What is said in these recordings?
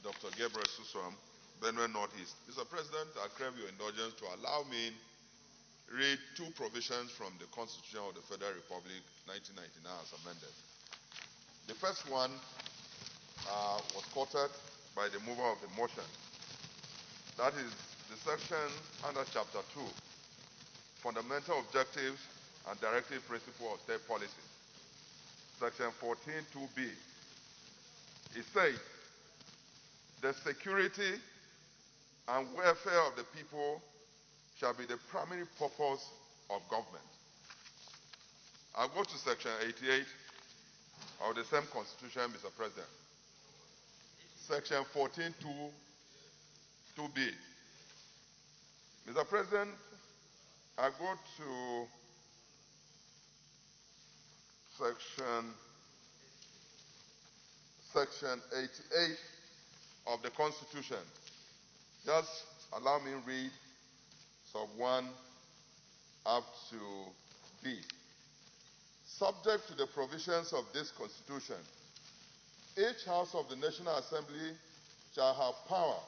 Dr. Gabriel Suswam, Benue Northeast. Mr. President, I crave your indulgence to allow me read two provisions from the Constitution of the Federal Republic 1999 as amended. The first one was quoted by the mover of the motion. That is the section under Chapter 2, Fundamental Objectives and Directive Principle of State Policy. Section 14(2)(b). It says, the security and welfare of the people shall be the primary purpose of government. I'll go to section 88 of the same Constitution, Mr. President. Section 14(2)(b). Mr. President, I go to section 88 of the Constitution. Just allow me to read sub 1 up to B. Subject to the provisions of this Constitution, each House of the National Assembly shall have power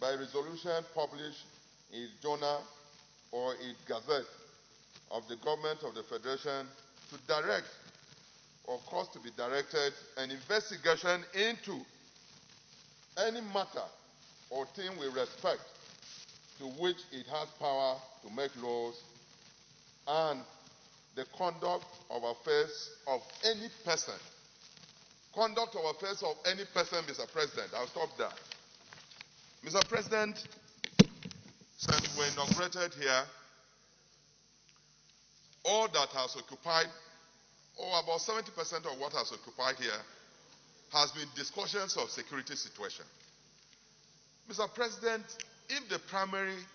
by resolution published in its journal or its gazette of the government of the Federation to direct or cause to be directed an investigation into any matter or thing with respect to which it has power to make laws, and the conduct of affairs of any person. Conduct of affairs of any person, Mr. President. I'll stop there. Mr. President, since we were inaugurated here, all that has occupied, or about 70% of what has occupied here, has been discussions of security situation. Mr. President, if the primary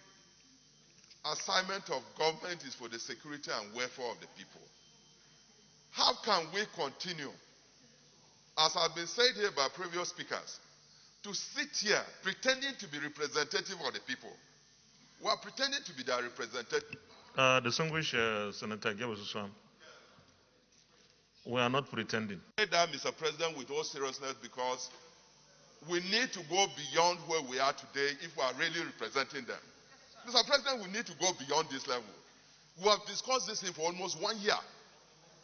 assignment of government is for the security and welfare of the people, how can we continue, as has been said here by previous speakers, to sit here pretending to be representative of the people? We are pretending to be their representative. Distinguished Senator Gabriel Suswam, we are not pretending. I say that, Mr. President, with all seriousness, because we need to go beyond where we are today if we are really representing them. Mr. President, we need to go beyond this level. We have discussed this thing for almost 1 year,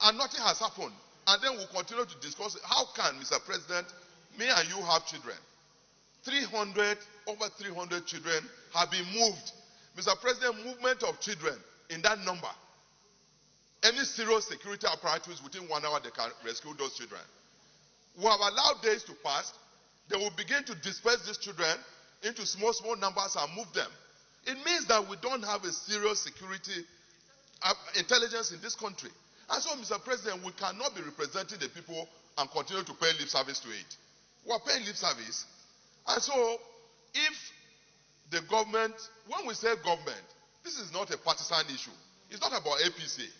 and nothing has happened. And then we'll continue to discuss it. How can, Mr. President, me and you have children? Over 300 children have been moved. Mr. President, movement of children in that number. Any serious security apparatus within 1 hour, they can rescue those children. We have allowed days to pass. They will begin to disperse these children into small numbers and move them. It means that we don't have a serious security intelligence in this country. And so, Mr. President, we cannot be representing the people and continue to pay lip service to it. We are paying lip service. And so, if the government, when we say government, this is not a partisan issue. It's not about APC.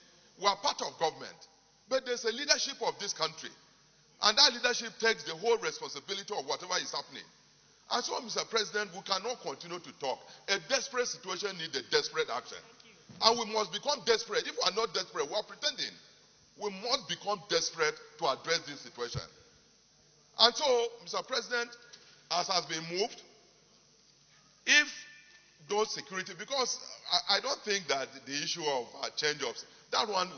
We are part of government. But there's a leadership of this country. And that leadership takes the whole responsibility of whatever is happening. And so, Mr. President, we cannot continue to talk. A desperate situation needs a desperate action. And we must become desperate. If we are not desperate, we are pretending. We must become desperate to address this situation. And so, Mr. President, as has been moved, if those security, because I don't think that the issue of change of, that one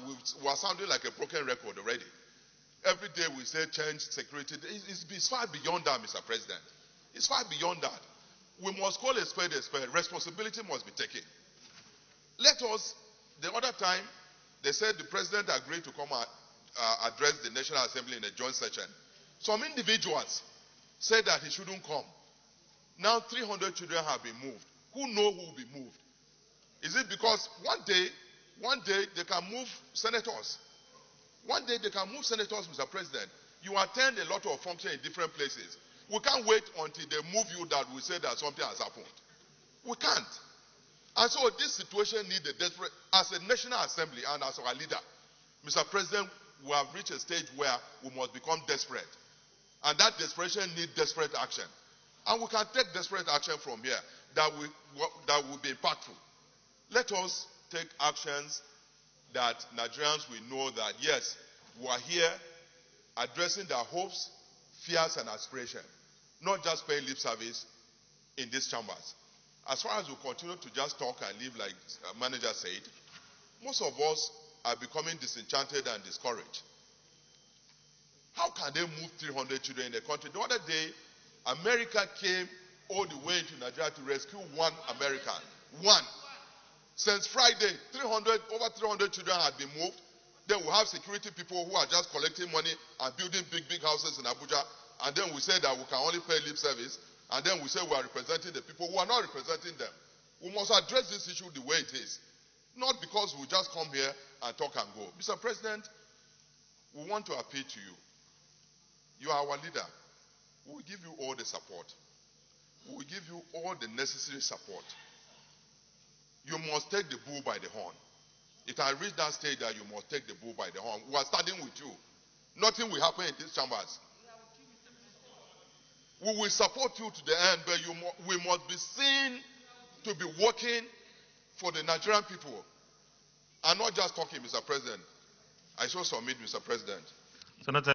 was sounding like a broken record already. Every day we say change security. It's far beyond that, Mr. President. It's far beyond that. We must call a spade a spade. Responsibility must be taken. Let us, the other time, they said the president agreed to come and address the National Assembly in a joint session. Some individuals said that he shouldn't come. Now 300 children have been moved. Who know who will be moved? Is it because one day they can move senators? One day they can move senators, Mr. President. You attend a lot of functions in different places. We can't wait until they move you that we say that something has happened. We can't. And so this situation needs a desperate, as a National Assembly and as our leader, Mr. President, we have reached a stage where we must become desperate. And that desperation needs desperate action. And we can take desperate action from here that will be impactful. Let us take actions that Nigerians will know that, yes, we are here addressing their hopes, fears, and aspirations. not just paying lip service in these chambers. As far as we continue to just talk and live like manager said, most of us are becoming disenchanted and discouraged. How can they move 300 children in the country? The other day, America came all the way into Nigeria to rescue one American. One. Since Friday, over 300 children had been moved. Then we have security people who are just collecting money and building big houses in Abuja. And then we say that we can only pay lip service. And then we say we are representing the people who are not representing them. We must address this issue the way it is. Not because we just come here and talk and go. Mr. President, we want to appeal to you. You are our leader. We will give you all the support. We will give you all the necessary support. You must take the bull by the horn. It has reached that stage that you must take the bull by the horn. We are standing with you. Nothing will happen in these chambers. We will support you to the end, but we must be seen to be working for the Nigerian people and not just talking, Mr. President. I shall submit, Mr. President. Senator